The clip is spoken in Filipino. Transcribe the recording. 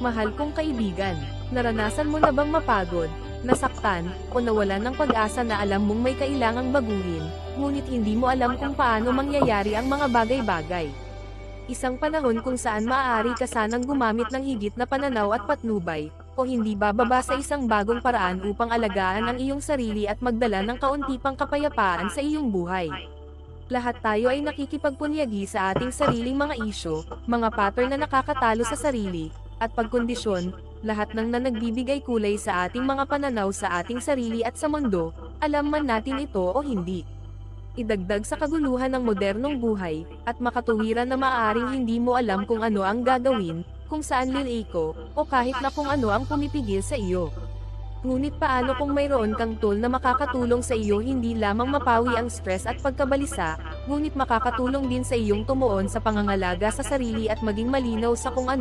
Mahal kong kaibigan, naranasan mo na bang mapagod, nasaktan, o nawalan ng pag-asa na alam mong may kailangang baguhin, ngunit hindi mo alam kung paano mangyayari ang mga bagay-bagay? Isang panahon kung saan maaari ka sanang gumamit ng higit na pananaw at patnubay, o hindi bababa sa isang bagong paraan upang alagaan ang iyong sarili at magdala ng kaunti pang kapayapaan sa iyong buhay. Lahat tayo ay nakikipagpunyagi sa ating sariling mga isyu, mga pattern na nakakatalo sa sarili, at pagkondisyon, lahat ng nagbibigay kulay sa ating mga pananaw sa ating sarili at sa mundo, alam man natin ito o hindi. Idagdag sa kaguluhan ng modernong buhay, at makatuwiran na maaaring hindi mo alam kung ano ang gagawin, kung saan liliko, o kahit na kung ano ang pumipigil sa iyo. Ngunit paano kung mayroon kang tool na makakatulong sa iyo hindi lamang mapawi ang stress at pagkabalisa, ngunit makakatulong din sa iyong tumuon sa pangangalaga sa sarili at maging malinaw sa kung ano